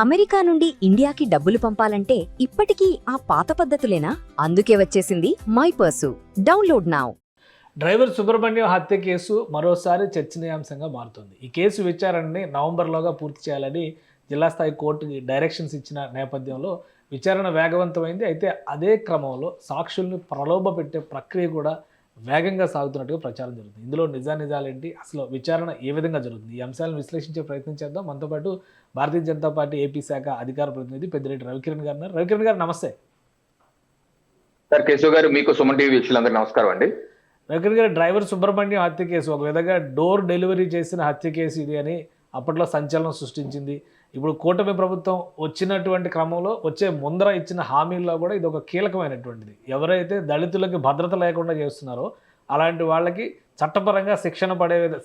America నుండి ఇండియాకి డబ్బులు పంపాలంటే ఇప్పటికీ ఆ పాత పద్ధతులేనా? అందుకే వచ్చేసింది my purse. Download now. Driver Subrahmanyam హత్య కేసు మరోసారి చర్చనీయాంశంగా మారుతుంది. ఈ కేసు విచారణని నవంబర్లోగా పూర్తి చేయాలని జిల్లా స్థాయి కోర్టుకి డైరెక్షన్స్ ఇచ్చిన నేపథ్యంలో విచారణ వేగవంతమైంది. అయితే అదే క్రమంలో సాక్షుల్ని ప్రలోభపెట్టే ప్రక్రియ కూడా వేగంగా సాగుతున్నట్టుగా ప్రచారం జరుగుతుంది. ఇందులో నిజాలేంటి, అసలు విచారణ ఏ విధంగా జరుగుతుంది, ఈ అంశాలను విశ్లేషించే ప్రయత్నం చేద్దాం. మనతో పాటు భారతీయ జనతా పార్టీ ఏపీ శాఖ అధికార ప్రతినిధి పెద్దిరెడ్డి రవికిరణ్ గారు ఉన్నారు. రవికిరణ్ గారు నమస్తే. సార్ కేశవ్ గారు, మీకు సుమన్ టీవీ వీక్షకులందరికీ నమస్కారం అండి. రవికిరణ్ గారు, డ్రైవర్ సుబ్రహ్మణ్యం హత్య కేసు ఒక విధంగా డోర్ డెలివరీ చేసిన హత్య కేసు ఇది అని అప్పట్లో సంచలనం సృష్టించింది. ఇప్పుడు కూటమి ప్రభుత్వం వచ్చినటువంటి క్రమంలో వచ్చే ముందర ఇచ్చిన హామీల్లో కూడా ఇది ఒక కీలకమైనటువంటిది. ఎవరైతే దళితులకి భద్రత లేకుండా చేస్తున్నారో అలాంటి వాళ్ళకి చట్టపరంగా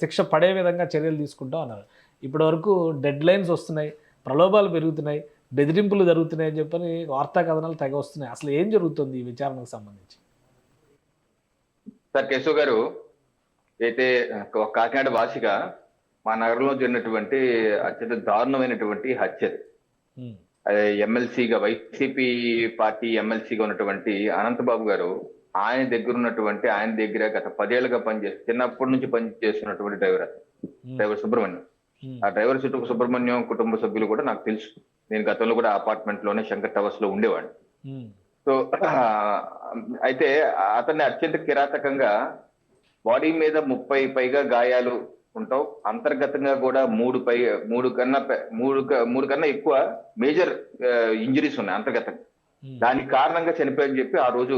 శిక్ష పడే విధంగా చర్యలు తీసుకుంటాం అన్నారు. ఇప్పటి వరకు డెడ్ లైన్స్ వస్తున్నాయి, ప్రలోభాలు పెరుగుతున్నాయి, బెదిరింపులు జరుగుతున్నాయి అని చెప్పని వార్తా కథనాలు తెగ వస్తున్నాయి. అసలు ఏం జరుగుతుంది ఈ విచారణకు సంబంధించి? సార్ కేశవ్ గారు, అయితే ఒక కాకినాడ వాసిగా మా నగరంలో జరిగినటువంటి అత్యంత దారుణమైనటువంటి హత్య. ఎమ్మెల్సీగా వైసీపీ పార్టీ ఎమ్మెల్సీగా ఉన్నటువంటి అనంతబాబు గారు, ఆయన దగ్గర గత 10 ఏళ్ళుగా చిన్నప్పటి నుంచి పనిచేస్తున్నటువంటి డ్రైవర్ సుబ్రహ్మణ్యం. ఆ డ్రైవర్ సుబ్రహ్మణ్యం కుటుంబ సభ్యులు కూడా నాకు తెలుసు. నేను గతంలో కూడా అపార్ట్మెంట్ లోనే శంకర్ టవర్స్ లో ఉండేవాడిని. సో అయితే అతన్ని అత్యంత కిరాతకంగా బాడీ మీద 30 పైగా గాయాలు ఉంటావు. అంతర్గతంగా కూడా మూడు కన్నా ఎక్కువ మేజర్ ఇంజరీస్ ఉన్నాయి అంతర్గతంగా. దానికి కారణంగా చనిపోయని చెప్పి ఆ రోజు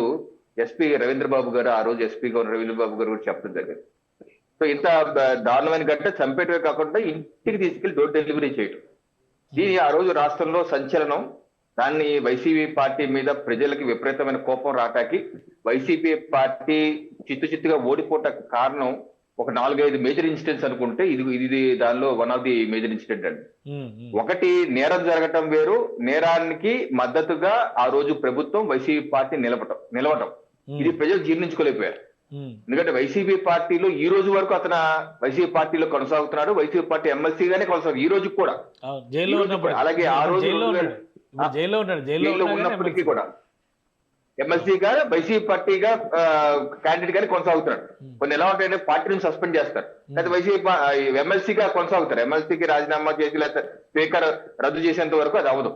ఎస్పీ రవీంద్రబాబు గారు, ఆ రోజు ఎస్పీగా ఉన్న రవీంద్రబాబు గారు కూడా చెప్పడం జరిగింది. సో ఇంత దారుణమైన గంట చంపేటమే కాకుండా ఇంటికి తీసుకెళ్లి డోర్ డెలివరీ చేయటం, దీని ఆ రోజు రాష్ట్రంలో సంచలనం. దాన్ని వైసీపీ పార్టీ మీద ప్రజలకి విపరీతమైన కోపం రాటాకి వైసీపీ పార్టీ చిత్తుగా ఓడిపోట కారణం ఒక 4-5 మేజర్ ఇన్సిడెంట్స్ అనుకుంటే ఇది దానిలో one of the major incident అండి. ఒకటి, నేరం జరగటం వేరు, నేరానికి మద్దతుగా ఆ రోజు ప్రభుత్వం వైసీపీ పార్టీ నిలవటం ఇది ప్రజలు జీర్ణించుకోలేకపోయారు. ఎందుకంటే వైసీపీ పార్టీలో ఈ రోజు వరకు అతను వైసీపీ పార్టీలో కొనసాగుతున్నాడు, వైసీపీ పార్టీ ఎమ్మెల్సీగానే కొనసాగు ఈ రోజు కూడా. అలాగే ఆ రోజు జైల్లో ఉన్నప్పటికీ కూడా ఎమ్మెల్సీగా వైసీపీ పార్టీగా క్యాండిడేట్ గానే కొనసాగుతున్నాడు. కొన్ని ఎలా ఉంటాయంటే పార్టీ నుంచి సస్పెండ్ చేస్తారు, లేదా వైసీపీ ఎమ్మెల్సీగా కొనసాగుతారు. ఎమ్మెల్సీకి రాజీనామా చేసి లేదా స్పీకర్ రద్దు చేసేంత వరకు అది అవ్వదు.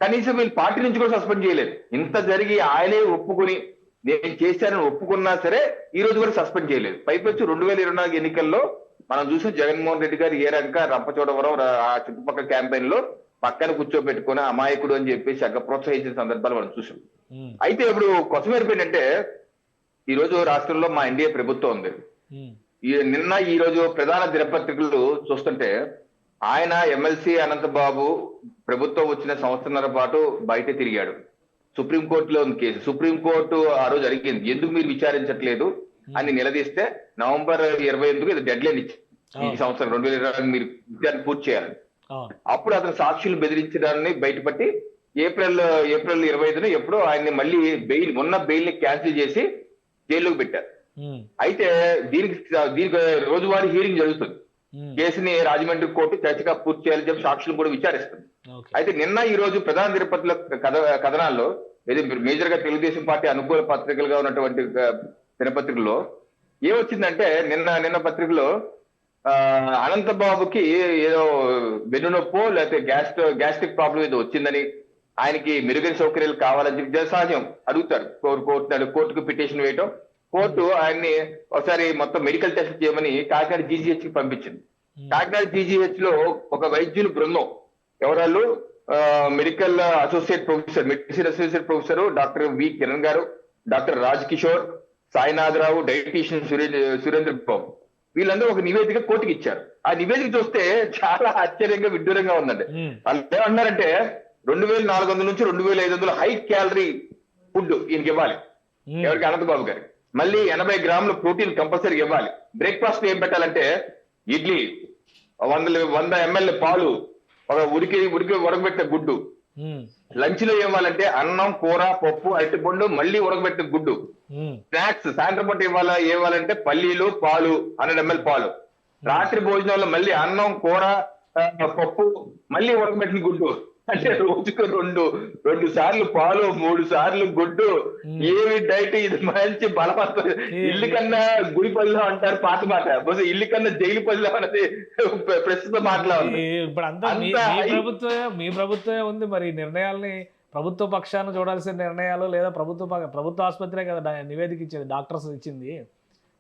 కనీసం వీళ్ళు పార్టీ నుంచి కూడా సస్పెండ్ చేయలేదు. ఇంత జరిగి ఆయనే ఒప్పుకుని నేను చేశానని ఒప్పుకున్నా సరే ఈ రోజు కూడా సస్పెండ్ చేయలేదు. పైపెచ్చు 2024 ఎన్నికల్లో మనం చూసిన జగన్మోహన్ రెడ్డి గారు ఏ రకంగా రంపచోడవరం ఆ చుట్టుపక్కల క్యాంపెయిన్ లో పక్కన కూర్చోబెట్టుకుని అమాయకుడు అని చెప్పేసి అగ్గ ప్రోత్సహించిన సందర్భాలు మనం చూసాం. అయితే ఇప్పుడు కొసమేరిపోయిందంటే ఈ రోజు రాష్ట్రంలో మా ఎన్డీఏ ప్రభుత్వం ఉంది. నిన్న ఈ రోజు ప్రధాన దినపత్రికలు చూస్తుంటే ఆయన ఎమ్మెల్సీ అనంతబాబు ప్రభుత్వం వచ్చిన సంవత్సరాల పాటు బయట తిరిగాడు. సుప్రీంకోర్టులో ఉంది కేసు. సుప్రీంకోర్టు ఆ రోజు అడిగింది, ఎందుకు మీరు విచారించట్లేదు అని నిలదీస్తే నవంబర్ 28కు ఇది డెడ్ లైన్ ఇచ్చింది. ఈ సంవత్సరం 2020 మీరు విచారణ పూర్తి చేయాలని. అప్పుడు అతను సాక్షులు బెదిరించడాన్ని బయటపట్టి ఏప్రిల్ 25న ఎప్పుడో ఆయన్ని మళ్ళీ ఉన్న బెయిల్ ని క్యాన్సిల్ చేసి జైల్లోకి పెట్టారు. అయితే దీనికి రోజువారీ హీరింగ్ జరుగుతుంది. కేసుని రాజమండ్రి కోర్టు చర్చగా పూర్తి చేయాలని చెప్పి సాక్షులు కూడా విచారిస్తుంది. అయితే నిన్న ఈ రోజు ప్రధాన దినపత్రికల కథనాల్లో ఇది మేజర్ గా తెలుగుదేశం పార్టీ అనుకూల పత్రికలుగా ఉన్నటువంటి దినపత్రికల్లో ఏమొచ్చిందంటే నిన్న పత్రికలో అనంతబాబుకి ఏదో వెన్నునొప్పో లేకపోతే గ్యాస్ట్రిక్ ప్రాబ్లం ఏదో వచ్చిందని, ఆయనకి మెరుగైన సౌకర్యాలు కావాలని చెప్పి జనసహజం అడుగుతారు. కోర్టుకు పిటిషన్ వేయటం, కోర్టు ఆయన్ని ఒకసారి మొత్తం మెడికల్ టెస్ట్ చేయమని కాకినాడ జీజీహెచ్ కి పంపించింది. కాకినాడ జీజీహెచ్ లో ఒక వైద్యుల బృందం, ఎవరాళ్ళు medicine associate professor doctor V Kiran గారు, డాక్టర్ రాజ్ కిషోర్, సాయినాథరావు, డైటీషియన్ సురేంద్ర బాబు, వీళ్ళందరూ ఒక నివేదిక కోర్టుకి ఇచ్చారు. ఆ నివేదిక చూస్తే చాలా ఆశ్చర్యంగా విడ్డూరంగా ఉందండి. వాళ్ళు ఏమన్నారంటే 2400 నుంచి 2500 హై క్యాలరీ ఫుడ్ ఈయనకి ఇవ్వాలి, ఎవరికి అనంతబాబు గారికి. మళ్ళీ 80 గ్రాముల ప్రోటీన్ కంపల్సరీ ఇవ్వాలి. బ్రేక్ఫాస్ట్ ఏం పెట్టాలంటే ఇడ్లీ, 100 ml పాలు, ఒక ఉడకబెట్టిన గుడ్డు. లంచ్ లో ఇవ్వాలంటే అన్నం, కూర, పప్పు, అరటిపండు, మళ్ళీ ఉడకబెట్టిన గుడ్డు. స్నాక్స్ సాయంత్రం పూట ఇవ్వాలంటే పల్లీలు, పాలు, 100 ml పాలు. రాత్రి భోజనంలో మళ్ళీ అన్నం, కూర, పప్పు, మళ్ళీ ఉడకబెట్టిన గుడ్డు. అంటే రోజుకు రెండు సార్లు పాలు, 3 సార్లు గుడ్డు, ఏమి డైట్, ఇది మంచి బలవంతం. ఇల్లు కన్నా గుడి పదిలో అంటారు పాత మాట, బహుశా ఇల్లు కన్నా జైలు పదిలో అన్నది ప్రస్తుత మాటలా ఉంది. ఇప్పుడు అంతా మీ ప్రభుత్వమే ఉంది మరి. ఈ నిర్ణయాల్ని ప్రభుత్వ పక్షాన చూడాల్సిన నిర్ణయాలు, లేదా ప్రభుత్వ ఆసుపత్రే కదా నివేదిక ఇచ్చేది, డాక్టర్స్ ఇచ్చింది.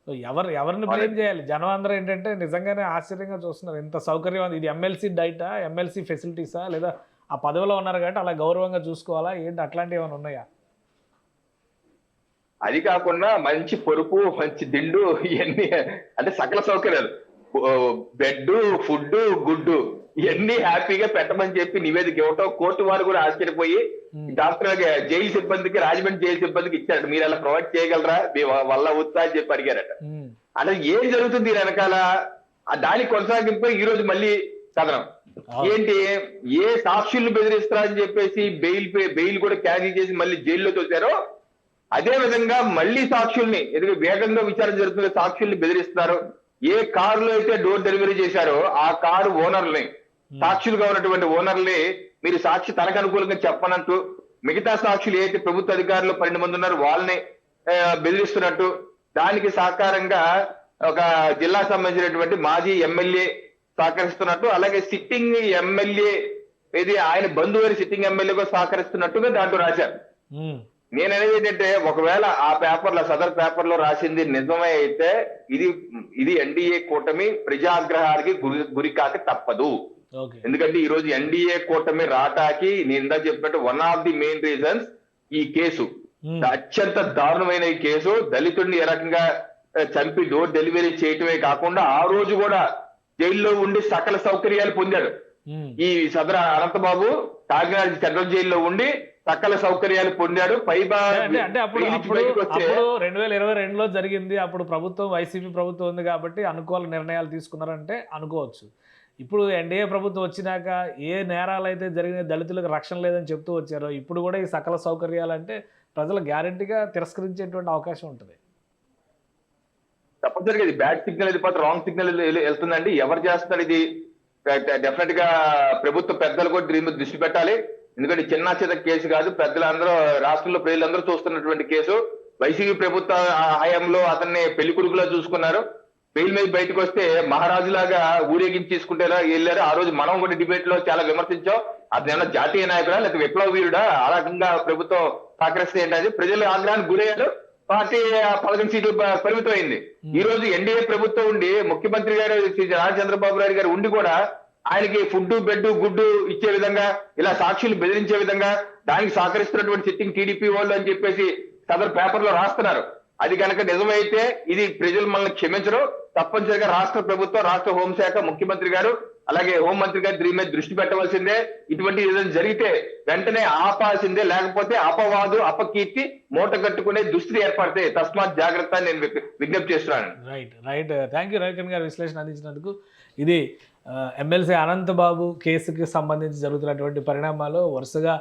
సో ఎవరిని బ్లేమ్ చేయాలి? జనం అందరూ ఏంటంటే నిజంగానే ఆశ్చర్యంగా చూస్తున్నారు. ఇంత సౌకర్యం, ఇది ఎమ్మెల్సీ డైటా, ఎమ్మెల్సీ ఫెసిలిటీసా, లేదా ఆ పదవిలో ఉన్నారు కాబట్టి అలా గౌరవంగా చూసుకోవాలా ఏంటి, అట్లాంటివి ఏమైనా ఉన్నాయా? అది కాకుండా మంచి పొరుపు, మంచి దిండు, ఇవన్నీ అంటే సకల సౌకర్యాలు, బెడ్, ఫుడ్, గుడ్డు, ఇవన్నీ హ్యాపీగా పెట్టమని చెప్పి నివేదిక ఇవ్వటం, కోర్టు వారు కూడా ఆశ్చర్యపోయి డాక్టర్ జైలు సిబ్బందికి, రాజమండ్రి జైలు సిబ్బందికి ఇచ్చారట, మీరు అలా ప్రొవైడ్ చేయగలరా, మీ వల్ల వద్దా అని చెప్పి అడిగారట. అంటే ఏం జరుగుతుంది ఈ వెనకాల, దానికి కొనసాగింపు ఈ రోజు మళ్ళీ కథనం ఏంటి, ఏ సాక్షుల్ని బెదిరిస్తారా అని చెప్పేసి బెయిల్ కూడా క్యాన్సిల్ చేసి మళ్ళీ జైల్లో తోశారో, అదే విధంగా మళ్ళీ సాక్షుల్ని, ఎందుకంటే వేగంగా విచారణ జరుగుతున్న సాక్షుల్ని బెదిరిస్తున్నారు. ఏ కారులో అయితే డోర్ డెలివరీ చేశారో ఆ కారు ఓనర్ని, సాక్షులుగా ఉన్నటువంటి ఓనర్ని మీరు సాక్షి తనకు అనుకూలంగా చెప్పనంటూ, మిగతా సాక్షులు ఏదైతే ప్రభుత్వ అధికారులు 12 మంది ఉన్నారు వాళ్ళని బెదిరిస్తున్నట్టు, దానికి సహకారంగా ఒక జిల్లాకు సంబంధించినటువంటి మాజీ ఎమ్మెల్యే సహకరిస్తున్నట్టు, అలాగే సిట్టింగ్ ఎమ్మెల్యే ఇది ఆయన బంధువుని సిట్టింగ్ ఎమ్మెల్యేగా సహకరిస్తున్నట్టుగా దాంట్లో రాశారు. నేను అనేది ఏంటంటే, ఒకవేళ ఆ పేపర్లో, సదర్ పేపర్ లో రాసింది నిజమే అయితే ఇది ఎన్డీఏ కూటమి ప్రజాగ్రహానికి గురి కాక తప్పదు. ఎందుకంటే ఈ రోజు ఎన్డీఏ కూటమి రాటాకి నేను ఇందా చెప్పినట్టు one of the main reasons ఈ కేసు, అత్యంత దారుణమైన ఈ కేసు. దళితుడిని ఏ రకంగా చంపి డోర్ డెలివరీ చేయటమే కాకుండా ఆ రోజు కూడా జైల్లో ఉండి సకల సౌకర్యాలు పొందాడు. ఈ సదర అనంతబాబు కాకినాడ సెంట్రల్ జైల్లో ఉండి సకల సౌకర్యాలు పొందాడు. అంటే అప్పుడు 2022లో జరిగింది. అప్పుడు ప్రభుత్వం, వైసీపీ ప్రభుత్వం ఉంది కాబట్టి అనుకూల నిర్ణయాలు తీసుకున్నారంటే అనుకోవచ్చు. ఇప్పుడు ఎన్డీఏ ప్రభుత్వం వచ్చినాక ఏ నేరాలు అయితే జరిగిన దళితులకు రక్షణ లేదని చెప్తూ వచ్చారో, ఇప్పుడు కూడా ఈ సకల సౌకర్యాలు అంటే ప్రజలు గ్యారంటీగా తిరస్కరించేటువంటి అవకాశం ఉంటుంది. తప్పనిసరిగా ఇది బ్యాడ్ సిగ్నల్, ఇది పోతే రాంగ్ సిగ్నల్ వెళ్తుందండి. ఎవరు చేస్తున్నారు ఇది? డెఫినెట్ గా ప్రభుత్వ పెద్దలు కూడా దీని మీద దృష్టి పెట్టాలి. ఎందుకంటే చిన్న కేసు కాదు, పెద్దలందరూ, రాష్ట్రంలో ప్రజలందరూ చూస్తున్నటువంటి కేసు. వైసీపీ ప్రభుత్వ హయాంలో అతన్ని పెళ్లి కొడుకులా చూసుకున్నారు. బెయిల్ మీద బయటకు వస్తే మహారాజులాగా ఊరేగించి తీసుకుంటేలా వెళ్ళారు. ఆ రోజు మనం కూడా డిబేట్ లో చాలా విమర్శించాం. అతను ఏమన్నా జాతీయ నాయకుడా లేకపోతే విప్లవ వీరుడా, ఆ రకంగా ప్రభుత్వం సహకరిస్తే ఏంటది, ప్రజలు ఆగ్రహానికి గురయ్యారు. పార్టీ 15 సీట్లు పరిమితం అయింది. ఈ రోజు ఎన్డీఏ ప్రభుత్వం ఉండి, ముఖ్యమంత్రి గారు నారా చంద్రబాబు నాయుడు గారు ఉండి కూడా ఆయనకి ఫుడ్, బెడ్, గుడ్డు ఇచ్చే విధంగా, ఇలా సాక్షులు బెదిరించే విధంగా దానికి సహకరిస్తున్నటువంటి సిట్టింగ్ టీడీపీ వాళ్ళు అని చెప్పేసి సదరు పేపర్ లో రాస్తున్నారు. అది కనుక నిజమైతే ఇది ప్రజలు మనల్ని క్షమించరు. తప్పనిసరిగా రాష్ట్ర ప్రభుత్వం, రాష్ట్ర హోంశాఖ, ముఖ్యమంత్రి గారు, అలాగే హోంమంత్రి గారు దీని మీద దృష్టి పెట్టవలసిందే. ఇటువంటి ఏదైనా జరిగితే వెంటనే ఆపాల్సిందే, లేకపోతే అపవాదు, అపకీర్తి మూట కట్టుకునే దుస్థితి ఏర్పడితే తస్మాత్ జాగ్రత్త నేను విజ్ఞప్తి చేస్తున్నాను. రైట్. థ్యాంక్ యూ రవికిరణ్ గారు విశ్లేషణ అందించినందుకు. ఇది ఎమ్మెల్సీ అనంతబాబు కేసుకి సంబంధించి జరుగుతున్నటువంటి పరిణామాలు. వరుసగా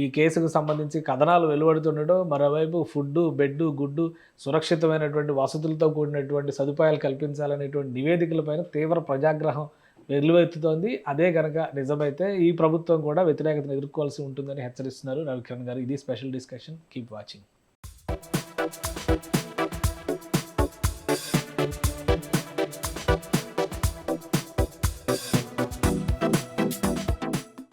ఈ కేసుకు సంబంధించి కథనాలు వెలువడుతుండటం, మరోవైపు ఫుడ్, బెడ్, గుడ్డు, సురక్షితమైనటువంటి వసతులతో కూడినటువంటి సదుపాయాలు కల్పించాలనేటువంటి నివేదికలపైన తీవ్ర ప్రజాగ్రహం వెలువెత్తుతోంది. అదే కనుక నిజమైతే ఈ ప్రభుత్వం కూడా వ్యతిరేకతను ఎదుర్కోవాల్సి ఉంటుందని హెచ్చరిస్తున్నారు రవికిరణ్ గారు. ఇది స్పెషల్ డిస్కషన్. Keep watching.